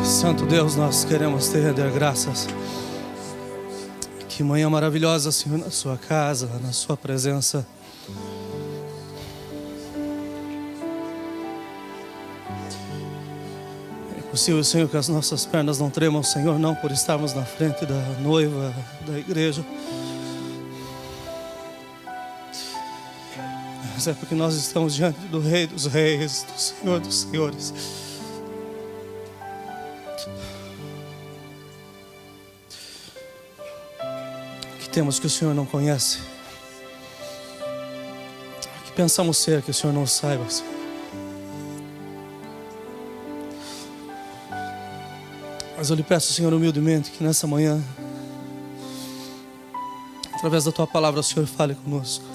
Santo Deus, nós queremos te render graças. Que manhã maravilhosa, Senhor, na sua casa, na sua presença. É possível, Senhor, que as nossas pernas não tremam, Senhor, não por estarmos na frente da noiva da igreja, mas é porque nós estamos diante do Rei dos Reis, do Senhor dos Senhores. Que temos que o Senhor não conhece, que pensamos ser que o Senhor não saiba, Senhor. Mas eu lhe peço, Senhor, humildemente, que nessa manhã, através da Tua palavra, o Senhor fale conosco.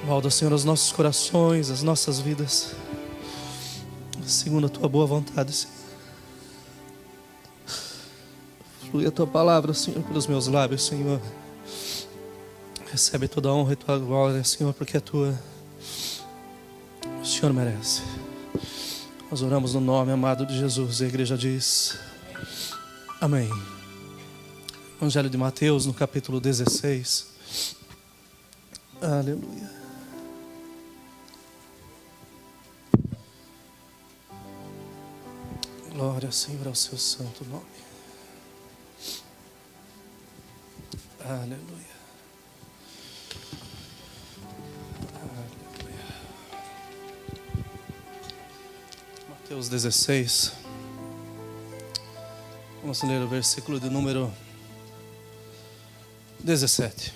Molda, Senhor, os nossos corações, as nossas vidas, segundo a Tua boa vontade, Senhor. Flui a Tua palavra, Senhor, pelos meus lábios, Senhor. Recebe toda a honra e Tua glória, Senhor, porque é Tua. O Senhor merece. Nós oramos no nome amado de Jesus. A igreja diz amém. Evangelho de Mateus, no capítulo 16. Aleluia. Glória, Senhor, ao seu santo nome. Aleluia. Aleluia. Mateus 16. Vamos ler o versículo de número 17.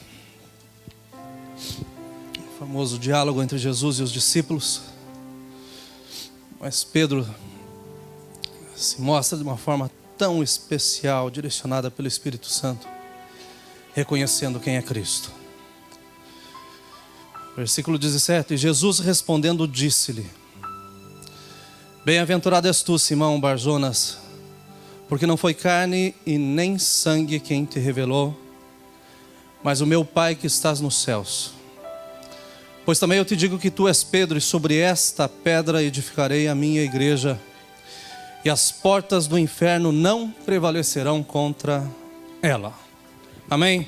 O famoso diálogo entre Jesus e os discípulos. Mas Pedro se mostra de uma forma tão especial, direcionada pelo Espírito Santo, reconhecendo quem é Cristo. Versículo 17. Jesus respondendo disse-lhe: Bem-aventurado és tu, Simão Barjonas, porque não foi carne e nem sangue quem te revelou, mas o meu Pai que estás nos céus. Pois também eu te digo que tu és Pedro, e sobre esta pedra edificarei a minha igreja, e as portas do inferno não prevalecerão contra ela. Amém?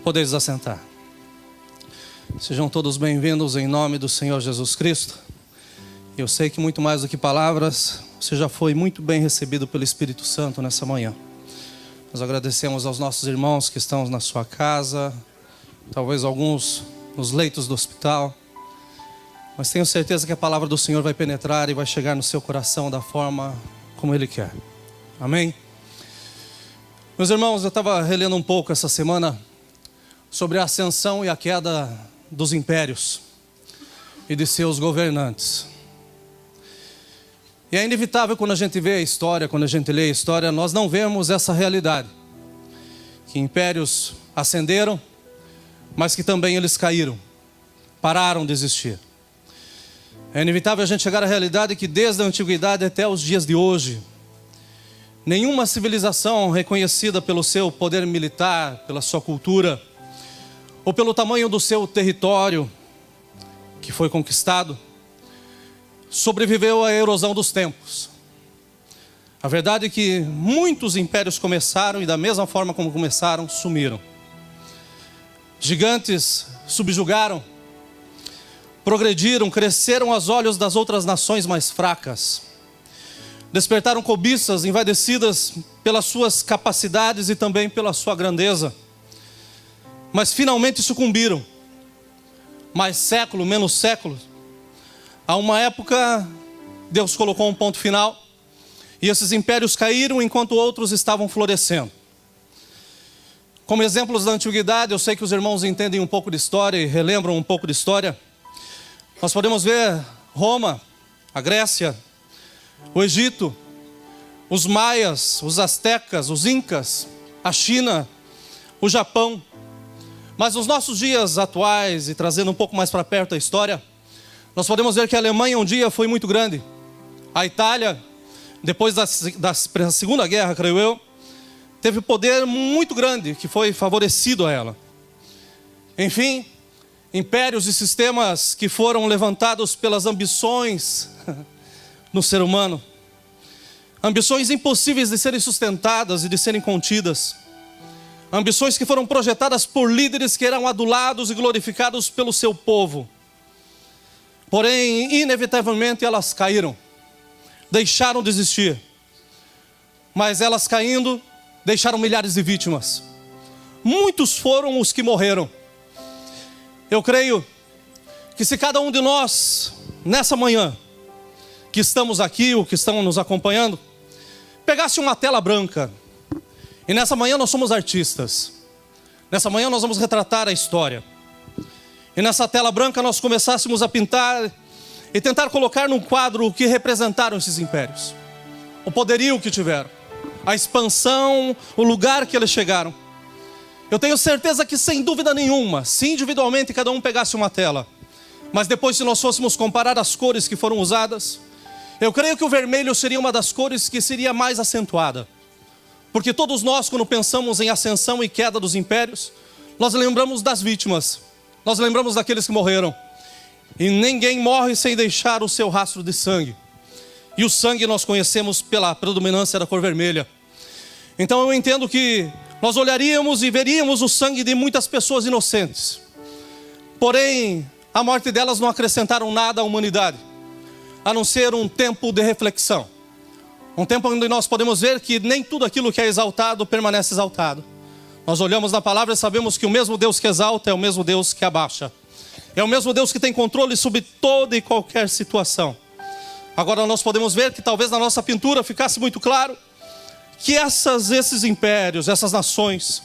Podeis assentar. Sejam todos bem-vindos em nome do Senhor Jesus Cristo. Eu sei que muito mais do que palavras, você já foi muito bem recebido pelo Espírito Santo nessa manhã. Nós agradecemos aos nossos irmãos que estão na sua casa, talvez alguns nos leitos do hospital, mas tenho certeza que a palavra do Senhor vai penetrar e vai chegar no seu coração da forma como Ele quer. Amém? Meus irmãos, eu estava relendo um pouco essa semana sobre a ascensão e a queda dos impérios e de seus governantes. E é inevitável quando a gente vê a história, quando a gente lê a história, nós não vemos essa realidade. Que impérios ascenderam, mas que também eles caíram, pararam de existir. É inevitável a gente chegar à realidade que desde a antiguidade até os dias de hoje, nenhuma civilização reconhecida pelo seu poder militar, pela sua cultura, ou pelo tamanho do seu território que foi conquistado, sobreviveu à erosão dos tempos. A verdade é que muitos impérios começaram e da mesma forma como começaram, sumiram. Gigantes subjugaram, progrediram, cresceram aos olhos das outras nações mais fracas. Despertaram cobiças envaidecidas pelas suas capacidades e também pela sua grandeza. Mas finalmente sucumbiram. Mais século, menos século. A uma época, Deus colocou um ponto final. E esses impérios caíram enquanto outros estavam florescendo. Como exemplos da antiguidade, eu sei que os irmãos entendem um pouco de história e relembram um pouco de história. Nós podemos ver Roma, a Grécia, o Egito, os maias, os astecas, os incas, a China, o Japão. Mas nos nossos dias atuais, e trazendo um pouco mais para perto a história, Nós podemos ver que a Alemanha um dia foi muito grande. A Itália, depois da Segunda Guerra, creio eu, teve poder muito grande que foi favorecido a ela. Enfim, impérios e sistemas que foram levantados pelas ambições no ser humano. Ambições impossíveis de serem sustentadas e de serem contidas. Ambições que foram projetadas por líderes que eram adulados e glorificados pelo seu povo. Porém, inevitavelmente elas caíram. Deixaram de existir. Mas elas caindo, deixaram milhares de vítimas. Muitos foram os que morreram. Eu creio que se cada um de nós, nessa manhã, que estamos aqui, ou que estão nos acompanhando, pegasse uma tela branca, e nessa manhã nós somos artistas, nessa manhã nós vamos retratar a história, e nessa tela branca nós começássemos a pintar, e tentar colocar num quadro o que representaram esses impérios, o poderio que tiveram, a expansão, o lugar que eles chegaram. Eu tenho certeza que sem dúvida nenhuma, se individualmente cada um pegasse uma tela, mas depois se nós fôssemos comparar as cores que foram usadas, eu creio que o vermelho seria uma das cores que seria mais acentuada. Porque todos nós, quando pensamos em ascensão e queda dos impérios, nós lembramos das vítimas, nós lembramos daqueles que morreram. E ninguém morre sem deixar o seu rastro de sangue. E o sangue nós conhecemos pela predominância da cor vermelha. Então eu entendo que nós olharíamos e veríamos o sangue de muitas pessoas inocentes. Porém, a morte delas não acrescentaram nada à humanidade, a não ser um tempo de reflexão. Um tempo onde nós podemos ver que nem tudo aquilo que é exaltado permanece exaltado. Nós olhamos na palavra e sabemos que o mesmo Deus que exalta é o mesmo Deus que abaixa. É o mesmo Deus que tem controle sobre toda e qualquer situação. Agora nós podemos ver que talvez na nossa pintura ficasse muito claro que esses impérios, essas nações,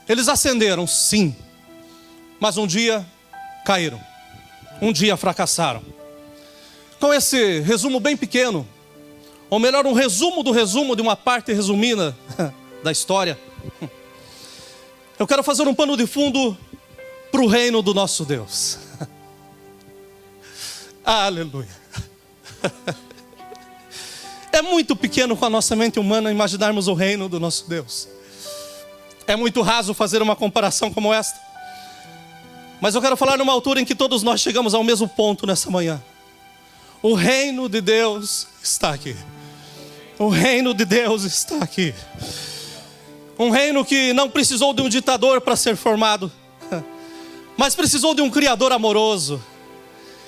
eles ascenderam, sim, mas um dia caíram, um dia fracassaram. Com esse resumo bem pequeno, ou melhor, um resumo do resumo de uma parte resumida da história, eu quero fazer um pano de fundo para o reino do nosso Deus. Aleluia. É muito pequeno com a nossa mente humana imaginarmos o reino do nosso Deus. É muito raso fazer uma comparação como esta. Mas eu quero falar numa altura em que todos nós chegamos ao mesmo ponto nessa manhã. O reino de Deus está aqui. O reino de Deus está aqui. Um reino que não precisou de um ditador para ser formado, mas precisou de um Criador amoroso,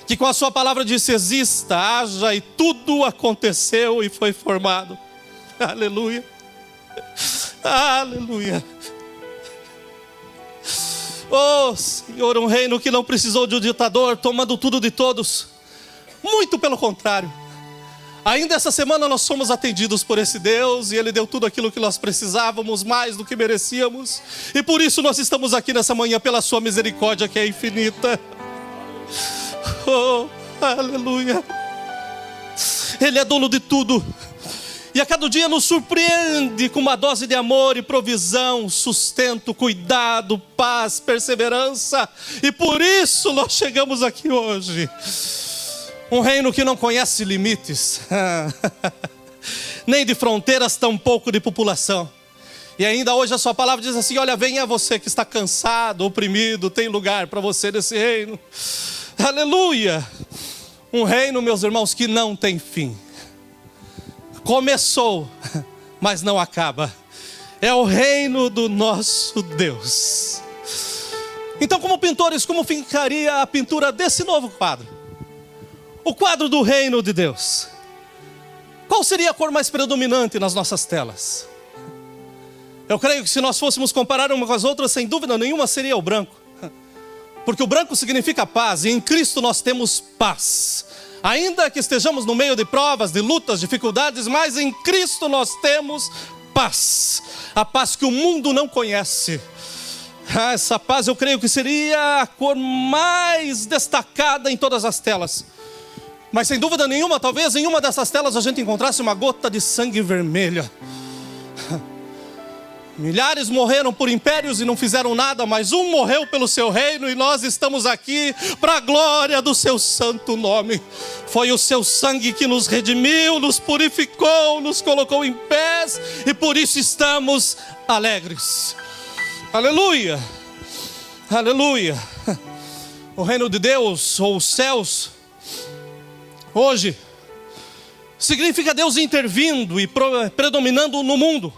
que com a sua palavra disse: exista, haja, e tudo aconteceu e foi formado. Aleluia. Aleluia. Oh Senhor, um reino que não precisou de um ditador tomando tudo de todos. Muito pelo contrário. Ainda essa semana nós fomos atendidos por esse Deus, e Ele deu tudo aquilo que nós precisávamos, mais do que merecíamos. E por isso nós estamos aqui nessa manhã, pela sua misericórdia que é infinita. Oh, aleluia. Ele é dono de tudo, e a cada dia nos surpreende com uma dose de amor e provisão, sustento, cuidado, paz, perseverança. E por isso nós chegamos aqui hoje. Um reino que não conhece limites, nem de fronteiras, tampouco de população. E ainda hoje a sua palavra diz assim: olha, venha você que está cansado, oprimido, tem lugar para você nesse reino. Aleluia. Um reino, meus irmãos, que não tem fim. Começou, mas não acaba. É o reino do nosso Deus. Então, como pintores, como ficaria a pintura desse novo quadro? O quadro do reino de Deus. Qual seria a cor mais predominante nas nossas telas? Eu creio que se nós fôssemos comparar uma com as outras, sem dúvida nenhuma seria o branco. Porque o branco significa paz, e em Cristo nós temos paz. Ainda que estejamos no meio de provas, de lutas, dificuldades, mas em Cristo nós temos paz. A paz que o mundo não conhece. Essa paz eu creio que seria a cor mais destacada em todas as telas. Mas sem dúvida nenhuma, talvez em uma dessas telas a gente encontrasse uma gota de sangue vermelha. Milhares morreram por impérios e não fizeram nada, mas um morreu pelo seu reino e nós estamos aqui para a glória do seu santo nome. Foi o seu sangue que nos redimiu, nos purificou, nos colocou em pés e por isso estamos alegres. Aleluia, aleluia. O reino de Deus, ou os céus, hoje, significa Deus intervindo e predominando no mundo,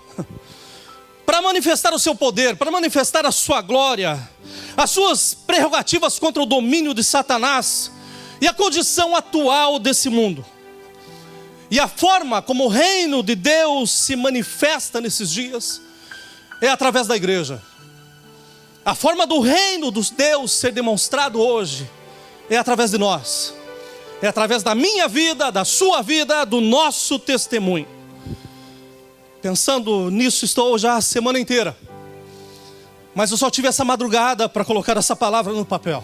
para manifestar o seu poder, para manifestar a sua glória, as suas prerrogativas contra o domínio de Satanás e a condição atual desse mundo. E a forma como o reino de Deus se manifesta nesses dias é através da igreja. A forma do reino dos Deus ser demonstrado hoje é através de nós. É através da minha vida, da sua vida, do nosso testemunho. Pensando nisso, estou já a semana inteira. Mas eu só tive essa madrugada para colocar essa palavra no papel.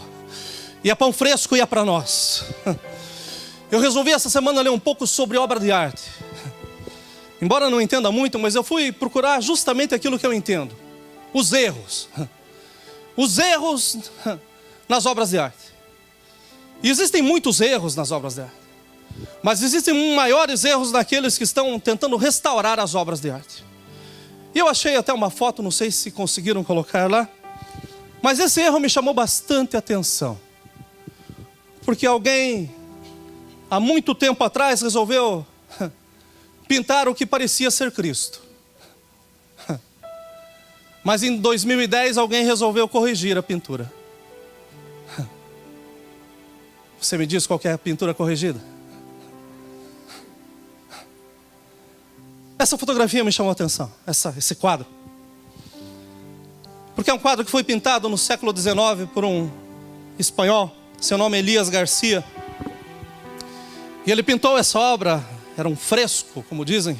E é pão fresco e é para nós. Eu resolvi essa semana ler um pouco sobre obra de arte. Embora não entenda muito, mas eu fui procurar justamente aquilo que eu entendo. Os erros. Os erros nas obras de arte. E existem muitos erros nas obras de arte. Mas existem maiores erros daqueles que estão tentando restaurar as obras de arte. E eu achei até uma foto, não sei se conseguiram colocar lá. Mas esse erro me chamou bastante atenção. Porque alguém, há muito tempo atrás, resolveu pintar o que parecia ser Cristo. Mas em 2010 alguém resolveu corrigir a pintura. Você me diz qual que é a pintura corrigida? Essa fotografia me chamou a atenção, esse quadro. Porque é um quadro que foi pintado no século XIX por um espanhol, seu nome é Elias Garcia. E ele pintou essa obra, era um fresco, como dizem.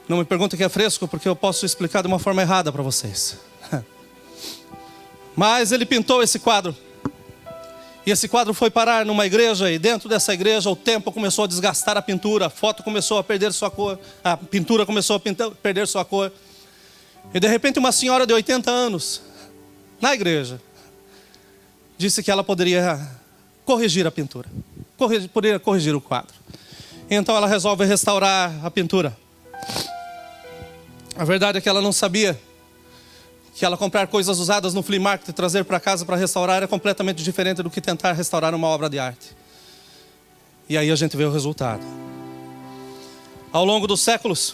Não me perguntem o que é fresco, porque eu posso explicar de uma forma errada para vocês. Mas ele pintou esse quadro. E esse quadro foi parar numa igreja, e dentro dessa igreja o tempo começou a desgastar a pintura, a foto começou a perder sua cor, a pintura começou a perder sua cor. E de repente uma senhora de 80 anos, na igreja, disse que ela poderia corrigir a pintura, poderia corrigir o quadro. Então ela resolve restaurar a pintura. A verdade é que ela não sabia que ela comprar coisas usadas no flea market e trazer para casa para restaurar é completamente diferente do que tentar restaurar uma obra de arte. E aí a gente vê o resultado. Ao longo dos séculos,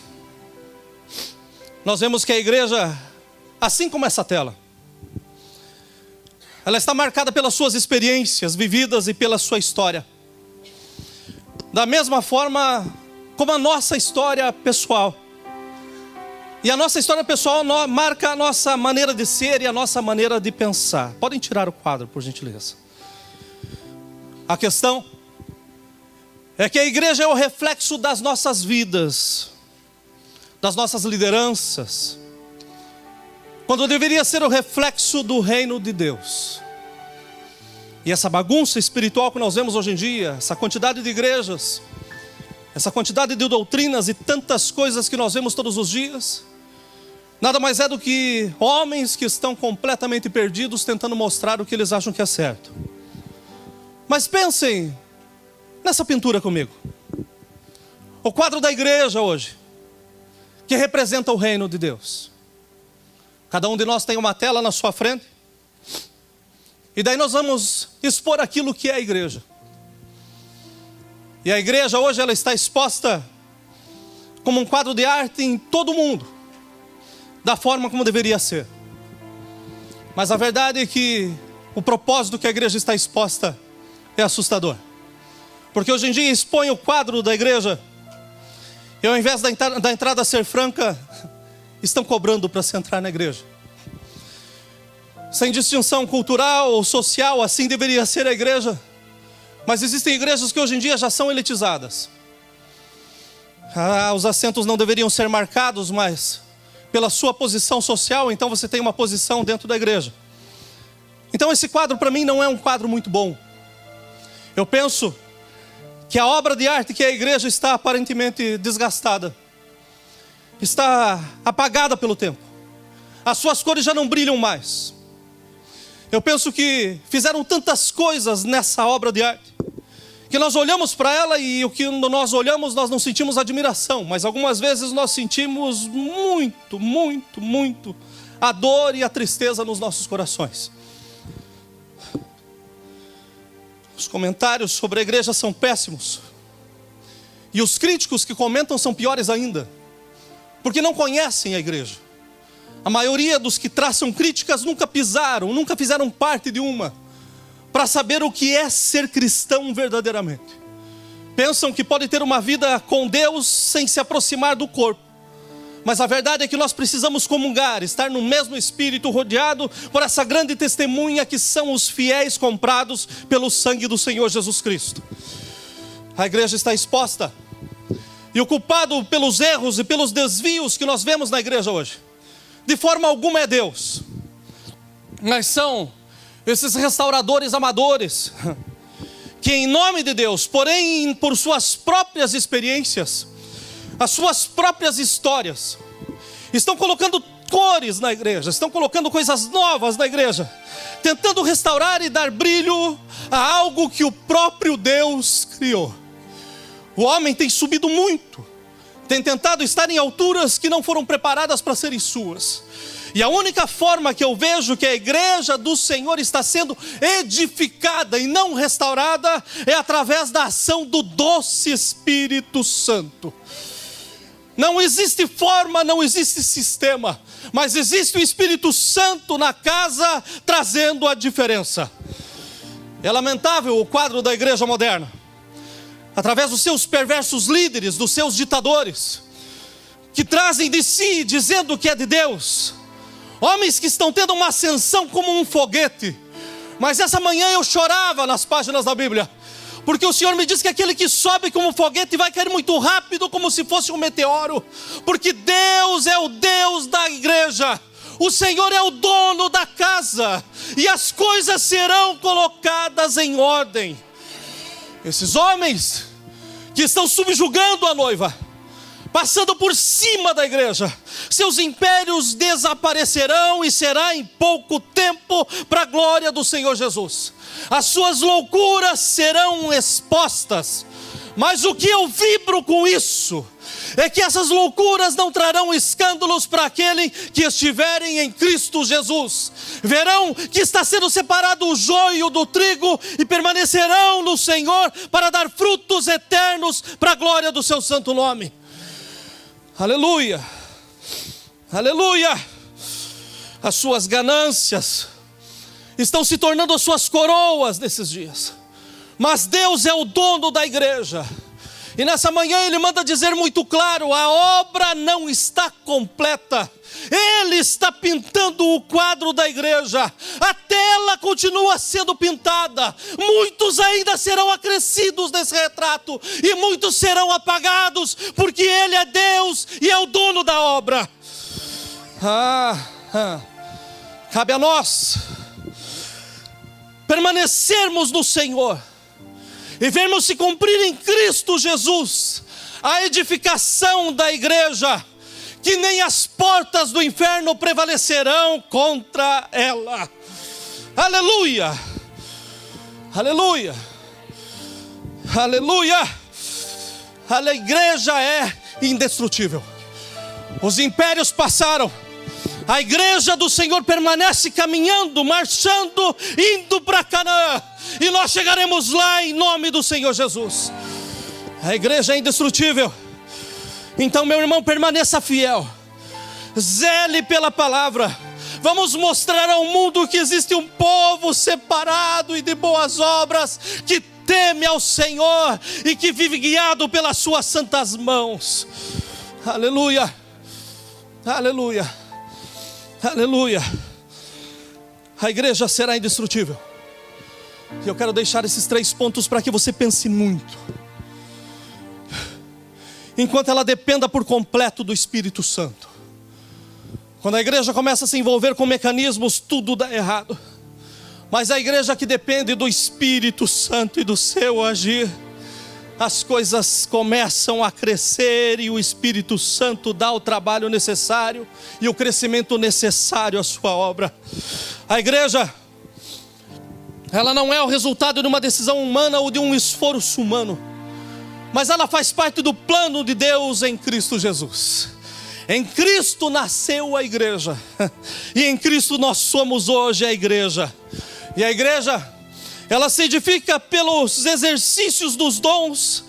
nós vemos que a igreja, assim como essa tela, ela está marcada pelas suas experiências vividas e pela sua história. Da mesma forma como a nossa história pessoal. E a nossa história pessoal marca a nossa maneira de ser e a nossa maneira de pensar. Podem tirar o quadro, por gentileza. A questão é que a igreja é o reflexo das nossas vidas, das nossas lideranças, quando deveria ser o reflexo do reino de Deus. E essa bagunça espiritual que nós vemos hoje em dia, essa quantidade de igrejas, essa quantidade de doutrinas e tantas coisas que nós vemos todos os dias, nada mais é do que homens que estão completamente perdidos tentando mostrar o que eles acham que é certo. Mas pensem nessa pintura comigo. O quadro da igreja hoje, que representa o reino de Deus. Cada um de nós tem uma tela na sua frente. E daí nós vamos expor aquilo que é a igreja. E a igreja hoje ela está exposta como um quadro de arte em todo o mundo, da forma como deveria ser. Mas a verdade é que o propósito que a igreja está exposta é assustador. Porque hoje em dia expõe o quadro da igreja e ao invés da entrada ser franca, estão cobrando para se entrar na igreja. Sem distinção cultural ou social, assim deveria ser a igreja. Mas existem igrejas que hoje em dia já são elitizadas. Os assentos não deveriam ser marcados, mas pela sua posição social, então você tem uma posição dentro da igreja. Então esse quadro para mim não é um quadro muito bom. Eu penso que a obra de arte que é a igreja está aparentemente desgastada. está apagada pelo tempo. As suas cores já não brilham mais. Eu penso que fizeram tantas coisas nessa obra de arte, que nós olhamos para ela e o que nós olhamos nós não sentimos admiração, mas algumas vezes nós sentimos muito a dor e a tristeza nos nossos corações. Os comentários sobre a igreja são péssimos. E os críticos que comentam são piores ainda, porque não conhecem a igreja. A maioria dos que traçam críticas nunca pisaram, nunca fizeram parte de uma, para saber o que é ser cristão verdadeiramente. Pensam que pode ter uma vida com Deus sem se aproximar do corpo. Mas a verdade é que nós precisamos comungar, estar no mesmo espírito, rodeado por essa grande testemunha que são os fiéis comprados pelo sangue do Senhor Jesus Cristo. A igreja está exposta. E o culpado pelos erros e pelos desvios que nós vemos na igreja hoje, de forma alguma é Deus, mas são esses restauradores amadores, que em nome de Deus, porém por suas próprias experiências, as suas próprias histórias, estão colocando cores na igreja, estão colocando coisas novas na igreja, tentando restaurar e dar brilho a algo que o próprio Deus criou. O homem tem subido muito, tem tentado estar em alturas que não foram preparadas para serem suas. E a única forma que eu vejo que a igreja do Senhor está sendo edificada e não restaurada é através da ação do doce Espírito Santo. Não existe forma, não existe sistema, mas existe o Espírito Santo na casa trazendo a diferença. É lamentável o quadro da igreja moderna, através dos seus perversos líderes, dos seus ditadores, que trazem de si, dizendo que é de Deus, homens que estão tendo uma ascensão como um foguete. Mas essa manhã eu chorava nas páginas da Bíblia, porque o Senhor me diz que aquele que sobe como um foguete vai cair muito rápido, como se fosse um meteoro, porque Deus é o Deus da igreja, o Senhor é o dono da casa, e as coisas serão colocadas em ordem. Esses homens que estão subjugando a noiva, passando por cima da igreja, seus impérios desaparecerão e será em pouco tempo para a glória do Senhor Jesus. As suas loucuras serão expostas, mas o que eu vibro com isso é que essas loucuras não trarão escândalos para aquele que estiverem em Cristo Jesus. Verão que está sendo separado o joio do trigo e permanecerão no Senhor para dar frutos eternos para a glória do seu santo nome. Aleluia, aleluia. As suas ganâncias estão se tornando as suas coroas nesses dias, mas Deus é o dono da igreja. E nessa manhã Ele manda dizer muito claro: a obra não está completa. Ele está pintando o quadro da igreja. A tela continua sendo pintada. Muitos ainda serão acrescidos nesse retrato, e muitos serão apagados, porque Ele é Deus e é o dono da obra. Cabe a nós permanecermos no Senhor e vermos se cumprir em Cristo Jesus a edificação da igreja, que nem as portas do inferno prevalecerão contra ela. Aleluia, aleluia, aleluia. A igreja é indestrutível. Os impérios passaram, a igreja do Senhor permanece caminhando, marchando, indo para Canaã, e nós chegaremos lá em nome do Senhor Jesus. A igreja é indestrutível. Então, meu irmão, permaneça fiel, zele pela palavra. Vamos mostrar ao mundo que existe um povo separado e de boas obras, que teme ao Senhor e que vive guiado pelas suas santas mãos. Aleluia, aleluia, aleluia. A igreja será indestrutível. E eu quero deixar esses 3 pontos para que você pense muito. Enquanto ela dependa por completo do Espírito Santo. Quando a igreja começa a se envolver com mecanismos, tudo dá errado. Mas a igreja que depende do Espírito Santo e do seu agir, as coisas começam a crescer e o Espírito Santo dá o trabalho necessário e o crescimento necessário à sua obra. A igreja, ela não é o resultado de uma decisão humana ou de um esforço humano, mas ela faz parte do plano de Deus em Cristo Jesus. Em Cristo nasceu a igreja, e em Cristo nós somos hoje a igreja. E a igreja, ela se edifica pelos exercícios dos dons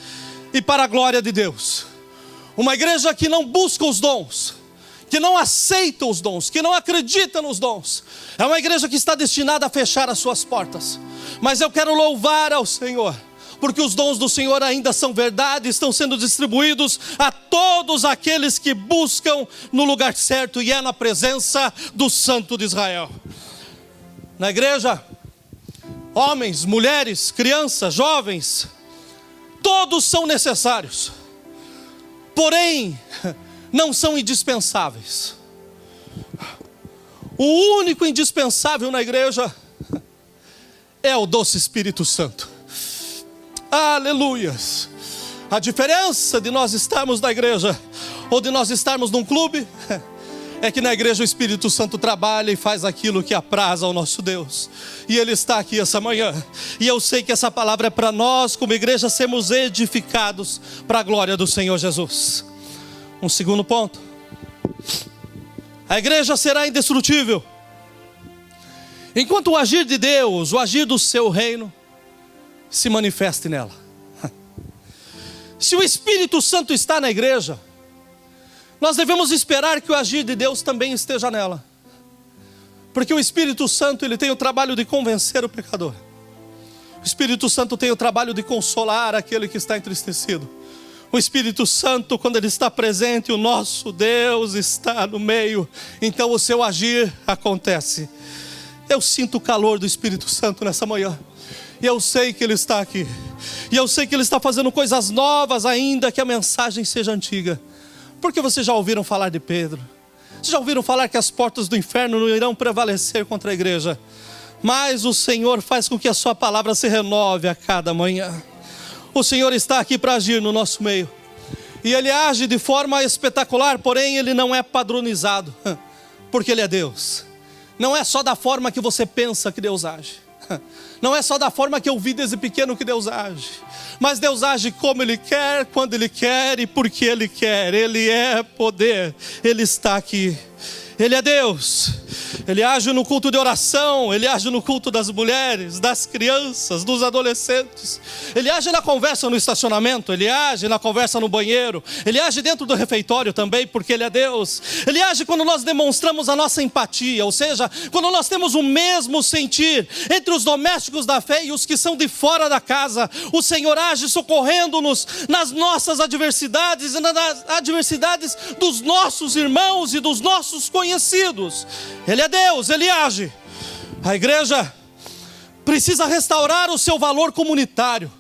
e para a glória de Deus. Uma igreja que não busca os dons, que não aceita os dons, que não acredita nos dons, é uma igreja que está destinada a fechar as suas portas. Mas eu quero louvar ao Senhor, porque os dons do Senhor ainda são verdade, estão sendo distribuídos a todos aqueles que buscam no lugar certo, e é na presença do Santo de Israel. Na igreja, homens, mulheres, crianças, jovens, todos são necessários, porém não são indispensáveis. O único indispensável na igreja é o doce Espírito Santo. Aleluias! A diferença de nós estarmos na igreja ou de nós estarmos num clube é que na igreja o Espírito Santo trabalha e faz aquilo que apraz ao nosso Deus. E Ele está aqui essa manhã. E eu sei que essa palavra é para nós, como igreja, sermos edificados para a glória do Senhor Jesus. Um segundo ponto. A igreja será indestrutível enquanto o agir de Deus, o agir do seu reino, se manifeste nela. Se o Espírito Santo está na igreja, nós devemos esperar que o agir de Deus também esteja nela. Porque o Espírito Santo, ele tem o trabalho de convencer o pecador. O Espírito Santo tem o trabalho de consolar aquele que está entristecido. O Espírito Santo, quando ele está presente, o nosso Deus está no meio, então o seu agir acontece. Eu sinto o calor do Espírito Santo nessa manhã. E eu sei que Ele está aqui. E eu sei que Ele está fazendo coisas novas, ainda que a mensagem seja antiga. Porque vocês já ouviram falar de Pedro? Vocês já ouviram falar que as portas do inferno não irão prevalecer contra a igreja? Mas o Senhor faz com que a sua palavra se renove a cada manhã. O Senhor está aqui para agir no nosso meio. E Ele age de forma espetacular, porém Ele não é padronizado. Porque Ele é Deus. Não é só da forma que você pensa que Deus age. Não é só da forma que eu vi desde pequeno que Deus age. Mas Deus age como Ele quer, quando Ele quer e porque Ele quer. Ele é poder, Ele está aqui. Ele é Deus. Ele age no culto de oração, Ele age no culto das mulheres, das crianças, dos adolescentes. Ele age na conversa no estacionamento, Ele age na conversa no banheiro, Ele age dentro do refeitório também, porque Ele é Deus. Ele age quando nós demonstramos a nossa empatia, ou seja, quando nós temos o mesmo sentir entre os domésticos da fé e os que são de fora da casa. O Senhor age socorrendo-nos nas nossas adversidades e nas adversidades dos nossos irmãos e dos nossos conhecidos. Ele é Deus, Ele age. A igreja precisa restaurar o seu valor comunitário,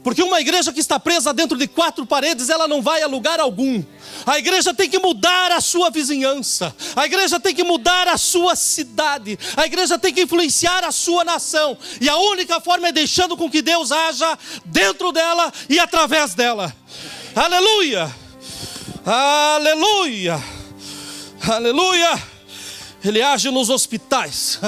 porque uma igreja que está presa dentro de 4 paredes, ela não vai a lugar algum. A igreja tem que mudar a sua vizinhança, a igreja tem que mudar a sua cidade, a igreja tem que influenciar a sua nação, e a única forma é deixando com que Deus haja dentro dela e através dela. Aleluia, aleluia, aleluia. Ele age nos hospitais,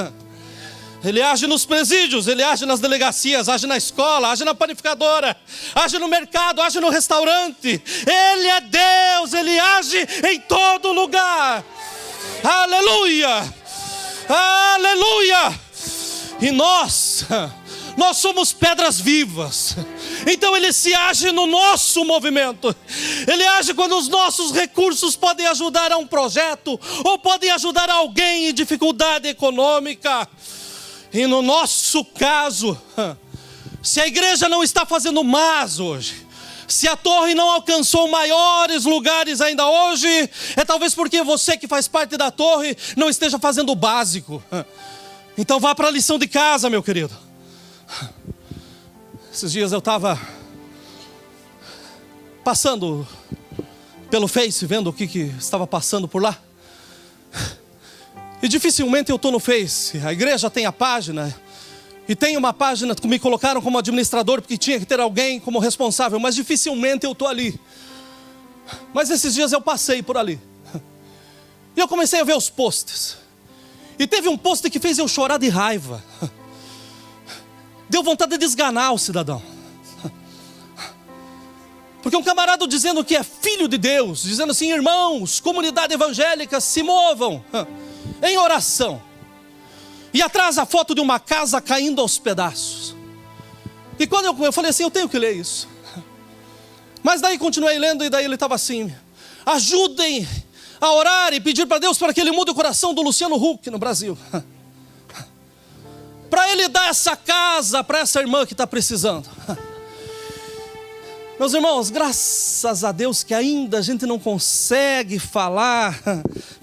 Ele age nos presídios, Ele age nas delegacias, age na escola, age na panificadora, age no mercado, age no restaurante. Ele é Deus, Ele age em todo lugar. Aleluia, aleluia. E nós somos pedras vivas. Então Ele se age no nosso movimento. Ele age quando os nossos recursos podem ajudar a um projeto, ou podem ajudar alguém em dificuldade econômica. E no nosso caso, se a igreja não está fazendo mais hoje, se a torre não alcançou maiores lugares ainda hoje, é talvez porque você que faz parte da torre não esteja fazendo o básico. Então vá para a lição de casa, meu querido. Esses dias eu estava passando pelo Face, vendo o que estava passando por lá. E dificilmente eu estou no Face. A igreja tem a página E tem uma página que me colocaram como administrador, porque tinha que ter alguém como responsável, mas dificilmente eu estou ali. Mas esses dias eu passei por ali. E eu comecei a ver os posts. E teve um post que fez eu chorar de raiva. Deu vontade de desganar o cidadão. Porque um camarada dizendo que é filho de Deus, dizendo assim: irmãos, comunidade evangélica, se movam em oração. E atrás a foto de uma casa caindo aos pedaços. E quando eu falei assim, eu tenho que ler isso. Mas daí continuei lendo e daí ele estava assim: ajudem a orar e pedir para Deus para que Ele mude o coração do Luciano Huck no Brasil. Para Ele dar essa casa para essa irmã que está precisando. Meus irmãos, graças a Deus que ainda a gente não consegue falar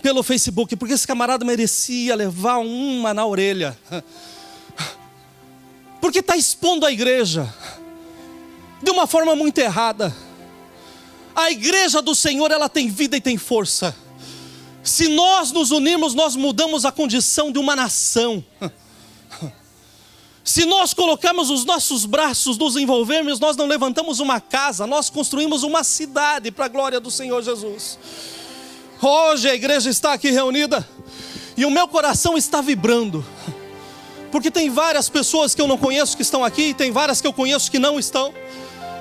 pelo Facebook, porque esse camarada merecia levar uma na orelha. Porque está expondo a igreja de uma forma muito errada. A igreja do Senhor, ela tem vida e tem força. Se nós nos unirmos, nós mudamos a condição de uma nação. Se nós colocarmos os nossos braços, nos envolvermos, nós não levantamos uma casa, nós construímos uma cidade para a glória do Senhor Jesus. Hoje a igreja está aqui reunida e o meu coração está vibrando. Porque tem várias pessoas que eu não conheço que estão aqui, e tem várias que eu conheço que não estão.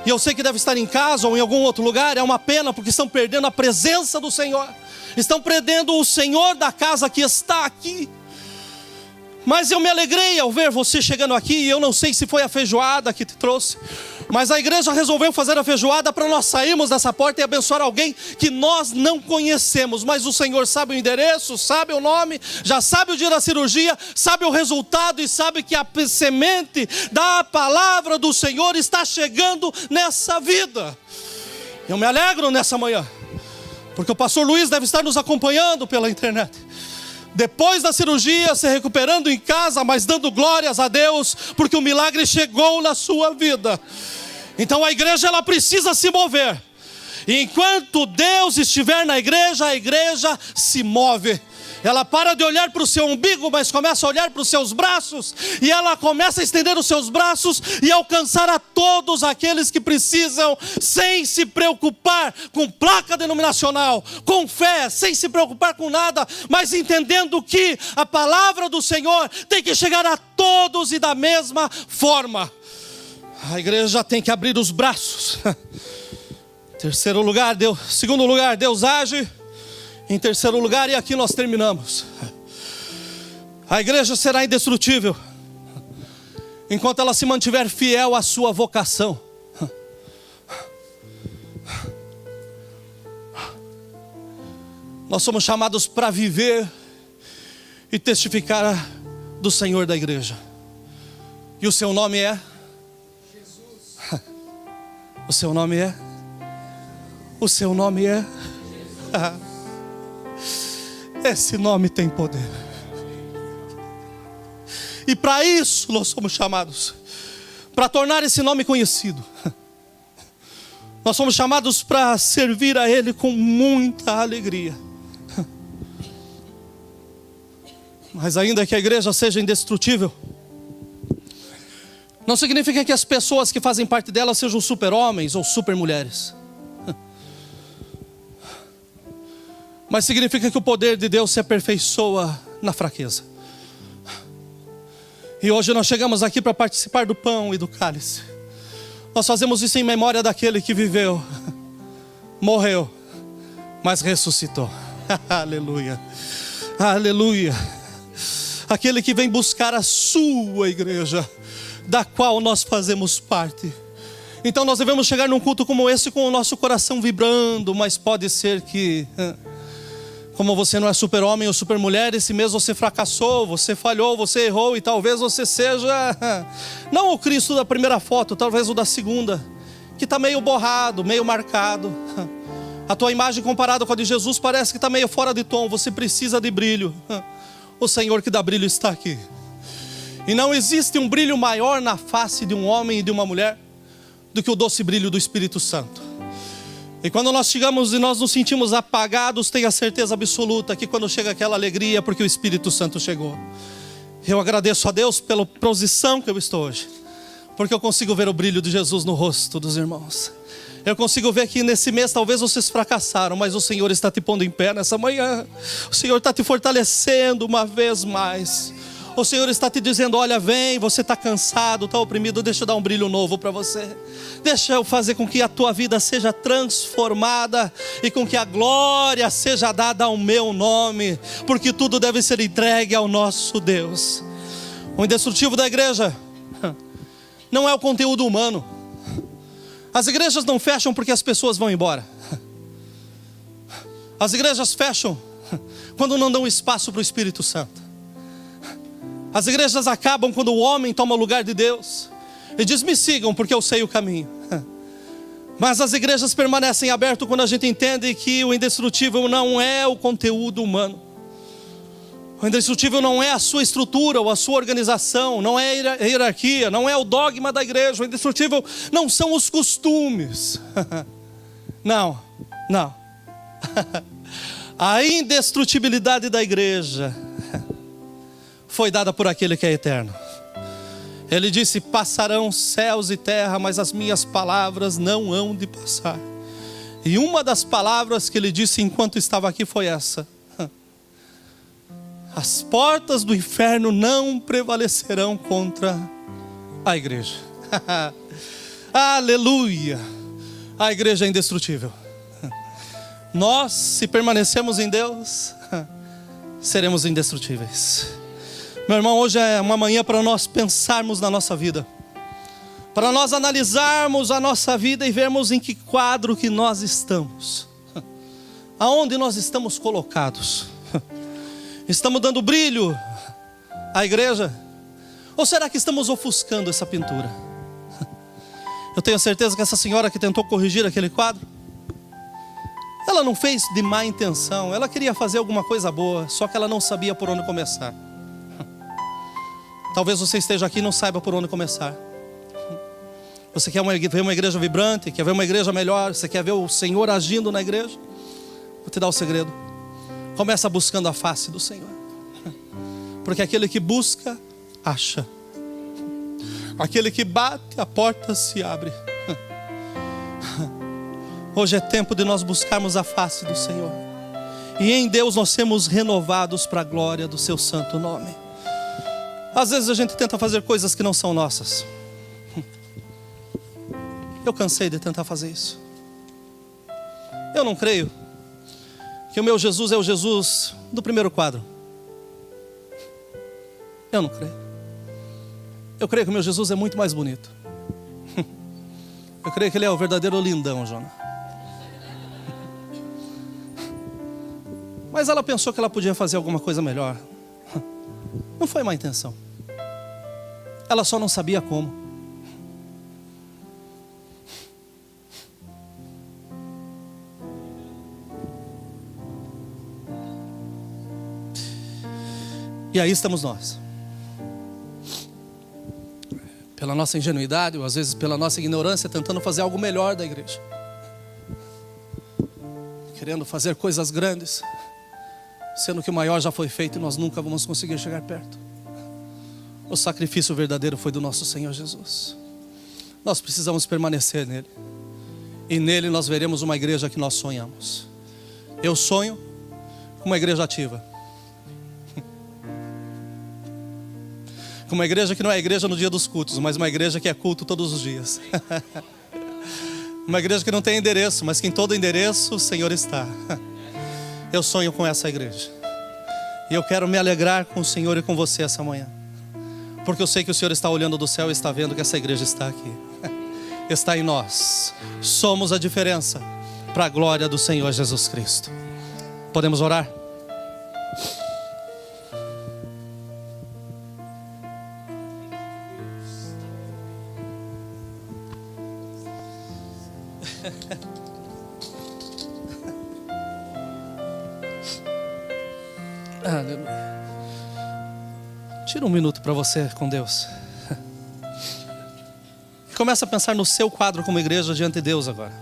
E eu sei que devem estar em casa ou em algum outro lugar. É uma pena porque estão perdendo a presença do Senhor. Estão perdendo o Senhor da casa que está aqui. Mas eu me alegrei ao ver você chegando aqui. E eu não sei se foi a feijoada que te trouxe, mas a igreja resolveu fazer a feijoada para nós sairmos dessa porta e abençoar alguém que nós não conhecemos. Mas o Senhor sabe o endereço, sabe o nome, já sabe o dia da cirurgia, sabe o resultado e sabe que a semente da palavra do Senhor está chegando nessa vida. Eu me alegro nessa manhã, porque o pastor Luiz deve estar nos acompanhando pela internet. Depois da cirurgia, se recuperando em casa, mas dando glórias a Deus, porque o milagre chegou na sua vida. Então a igreja, ela precisa se mover. E enquanto Deus estiver na igreja, a igreja se move. Ela para de olhar para o seu umbigo, mas começa a olhar para os seus braços. E ela começa a estender os seus braços e alcançar a todos aqueles que precisam, sem se preocupar com placa denominacional, com fé, sem se preocupar com nada, mas entendendo que a palavra do Senhor tem que chegar a todos e da mesma forma. A igreja tem que abrir os braços. Segundo lugar, Deus age. Em terceiro lugar, e aqui nós terminamos, a igreja será indestrutível enquanto ela se mantiver fiel à sua vocação. Nós somos chamados para viver e testificar do Senhor da igreja. E o seu nome é? Jesus. O seu nome é? O seu nome é? Esse nome tem poder. E para isso nós somos chamados, para tornar esse nome conhecido. Nós somos chamados para servir a Ele com muita alegria. Mas ainda que a igreja seja indestrutível, não significa que as pessoas que fazem parte dela sejam super-homens ou super-mulheres. Mas significa que o poder de Deus se aperfeiçoa na fraqueza. E hoje nós chegamos aqui para participar do pão e do cálice. Nós fazemos isso em memória daquele que viveu, morreu, mas ressuscitou. Aleluia, aleluia. Aquele que vem buscar a sua igreja, da qual nós fazemos parte. Então nós devemos chegar num culto como esse com o nosso coração vibrando. Mas pode ser que, como você não é super-homem ou super-mulher, esse mês você fracassou, você falhou, você errou, e talvez você seja, não o Cristo da primeira foto, talvez o da segunda, que está meio borrado, meio marcado. A tua imagem comparada com a de Jesus parece que está meio fora de tom. Você precisa de brilho. O Senhor que dá brilho está aqui. E não existe um brilho maior na face de um homem e de uma mulher do que o doce brilho do Espírito Santo. E quando nós chegamos e nós nos sentimos apagados, tenha certeza absoluta que quando chega aquela alegria é porque o Espírito Santo chegou. Eu agradeço a Deus pela posição que eu estou hoje, porque eu consigo ver o brilho de Jesus no rosto dos irmãos. Eu consigo ver que nesse mês talvez vocês fracassaram, mas o Senhor está te pondo em pé nessa manhã. O Senhor está te fortalecendo uma vez mais. O Senhor está te dizendo: olha, vem, você está cansado, está oprimido, deixa eu dar um brilho novo para você. Deixa eu fazer com que a tua vida seja transformada e com que a glória seja dada ao meu nome, porque tudo deve ser entregue ao nosso Deus. O indestrutível da igreja não é o conteúdo humano. As igrejas não fecham porque as pessoas vão embora. As igrejas fecham quando não dão espaço para o Espírito Santo. As igrejas acabam quando o homem toma o lugar de Deus e diz: me sigam porque eu sei o caminho. Mas as igrejas permanecem abertas quando a gente entende que o indestrutível não é o conteúdo humano. O indestrutível não é a sua estrutura ou a sua organização, não é a hierarquia, não é o dogma da igreja. O indestrutível não são os costumes. Não. A indestrutibilidade da igreja foi dada por aquele que é eterno. Ele disse: passarão céus e terra, mas as minhas palavras não hão de passar. E uma das palavras que ele disse enquanto estava aqui foi essa: as portas do inferno não prevalecerão contra a igreja. Aleluia! A igreja é indestrutível. Nós, se permanecemos em Deus, seremos indestrutíveis. Meu irmão, hoje é uma manhã para nós pensarmos na nossa vida, para nós analisarmos a nossa vida e vermos em que quadro que nós estamos, aonde nós estamos colocados. Estamos dando brilho à igreja? Ou será que estamos ofuscando essa pintura? Eu tenho certeza que essa senhora que tentou corrigir aquele quadro, ela não fez de má intenção. Ela queria fazer alguma coisa boa, só que ela não sabia por onde começar. Talvez você esteja aqui e não saiba por onde começar. Você quer ver uma igreja vibrante, quer ver uma igreja melhor, você quer ver o Senhor agindo na igreja? Vou te dar o segredo. Começa buscando a face do Senhor, porque aquele que busca, acha. Aquele que bate, a porta se abre. Hoje é tempo de nós buscarmos a face do Senhor, e em Deus nós sermos renovados para a glória do seu santo nome. Às vezes a gente tenta fazer coisas que não são nossas. Eu cansei de tentar fazer isso. Eu não creio que o meu Jesus é o Jesus do primeiro quadro. Eu não creio. Eu creio que o meu Jesus é muito mais bonito. Eu creio que ele é o verdadeiro lindão, Jona. Mas ela pensou que ela podia fazer alguma coisa melhor. Não foi má intenção. Ela só não sabia como. E aí estamos nós, pela nossa ingenuidade, ou às vezes pela nossa ignorância, tentando fazer algo melhor da igreja, querendo fazer coisas grandes, sendo que o maior já foi feito e nós nunca vamos conseguir chegar perto. O sacrifício verdadeiro foi do nosso Senhor Jesus. Nós precisamos permanecer nele, e nele nós veremos uma igreja que nós sonhamos. Eu sonho com uma igreja ativa, com uma igreja que não é igreja no dia dos cultos, mas uma igreja que é culto todos os dias. Uma igreja que não tem endereço, mas que em todo endereço o Senhor está. Eu sonho com essa igreja, e eu quero me alegrar com o Senhor e com você essa manhã, porque eu sei que o Senhor está olhando do céu e está vendo que essa igreja está aqui. Está em nós. Somos a diferença para a glória do Senhor Jesus Cristo. Podemos orar? Tira um minuto para você com Deus. E começa a pensar no seu quadro como igreja diante de Deus agora.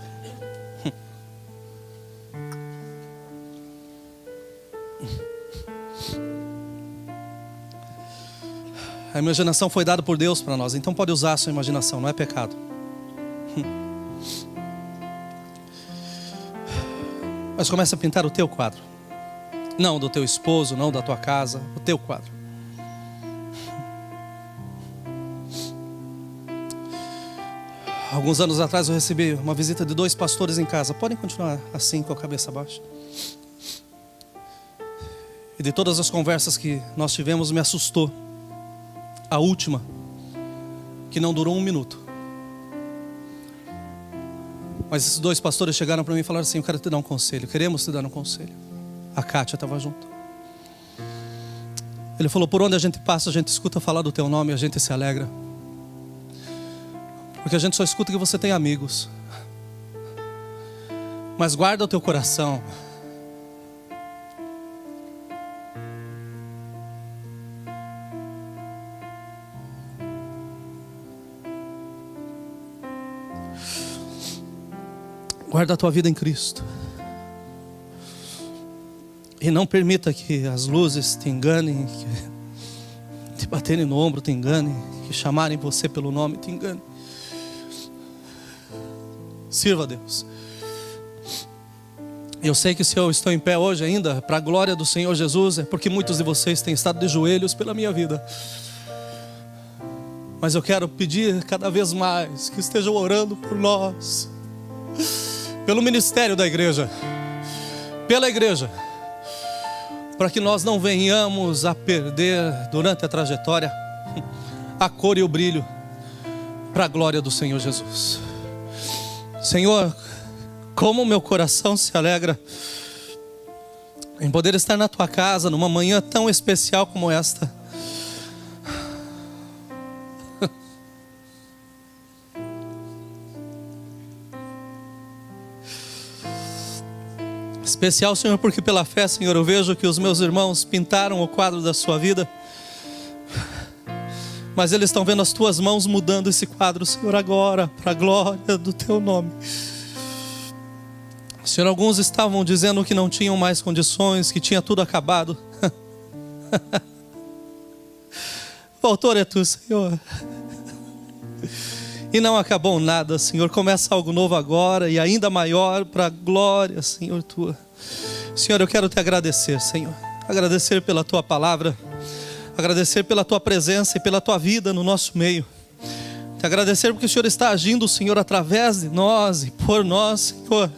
A imaginação foi dada por Deus para nós, então pode usar a sua imaginação, não é pecado. Mas começa a pintar o teu quadro. Não do teu esposo, não da tua casa, o teu quadro. Alguns anos atrás eu recebi uma visita de 2 pastores em casa. Podem continuar assim, com a cabeça baixa. E de todas as conversas que nós tivemos, me assustou a última, que não durou 1 minuto. Mas esses 2 pastores chegaram para mim e falaram assim: eu quero te dar um conselho, queremos te dar um conselho. A Kátia estava junto. Ele falou: por onde a gente passa, a gente escuta falar do teu nome e a gente se alegra. Porque a gente só escuta que você tem amigos. Mas guarda o teu coração. Guarda a tua vida em Cristo. E não permita que as luzes te enganem, que te baterem no ombro te enganem, que chamarem você pelo nome te enganem. Sirva a Deus. Eu sei que se eu estou em pé hoje ainda, para a glória do Senhor Jesus, é porque muitos de vocês têm estado de joelhos pela minha vida. Mas eu quero pedir cada vez mais que estejam orando por nós, pelo ministério da igreja, pela igreja, para que nós não venhamos a perder durante a trajetória a cor e o brilho para a glória do Senhor Jesus. Senhor, como o meu coração se alegra em poder estar na tua casa numa manhã tão especial como esta. Especial, Senhor, porque pela fé, Senhor, eu vejo que os meus irmãos pintaram o quadro da sua vida, mas eles estão vendo as tuas mãos mudando esse quadro, Senhor, agora, para a glória do teu nome. Senhor, alguns estavam dizendo que não tinham mais condições, que tinha tudo acabado. O autor é tu, Senhor. E não acabou nada, Senhor. Começa algo novo agora e ainda maior para a glória, Senhor, tua. Senhor, eu quero te agradecer, Senhor. Agradecer pela tua palavra. Agradecer pela tua presença e pela tua vida no nosso meio. Te agradecer porque o Senhor está agindo, Senhor, através de nós e por nós, Senhor.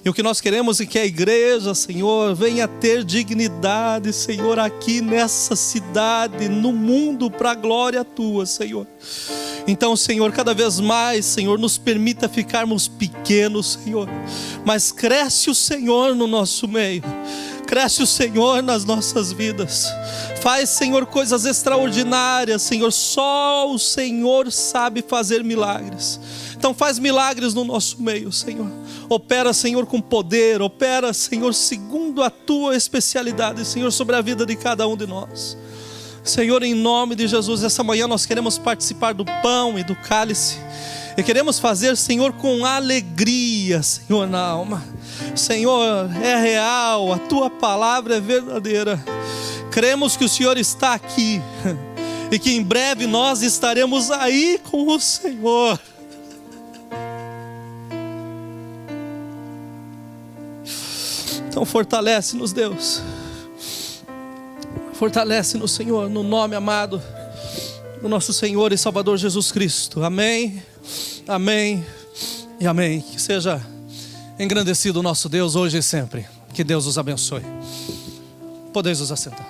E o que nós queremos é que a igreja, Senhor, venha ter dignidade, Senhor, aqui nessa cidade, no mundo, para a glória tua, Senhor. Então, Senhor, cada vez mais, Senhor, nos permita ficarmos pequenos, Senhor. Mas cresce o Senhor no nosso meio. Cresce o Senhor nas nossas vidas. Faz, Senhor, coisas extraordinárias, Senhor. Só o Senhor sabe fazer milagres. Então faz milagres no nosso meio, Senhor. Opera, Senhor, com poder. Opera, Senhor, segundo a tua especialidade, Senhor, sobre a vida de cada um de nós. Senhor, em nome de Jesus, essa manhã nós queremos participar do pão e do cálice. E queremos fazer, Senhor, com alegria, Senhor, na alma. Senhor, é real, a tua palavra é verdadeira. Cremos que o Senhor está aqui e que em breve nós estaremos aí com o Senhor. Então fortalece-nos, Deus. Fortalece-nos, Senhor, no nome amado do nosso Senhor e Salvador Jesus Cristo. Amém, amém e amém. Que seja engrandecido o nosso Deus hoje e sempre. Que Deus os abençoe. Podeis os assentar.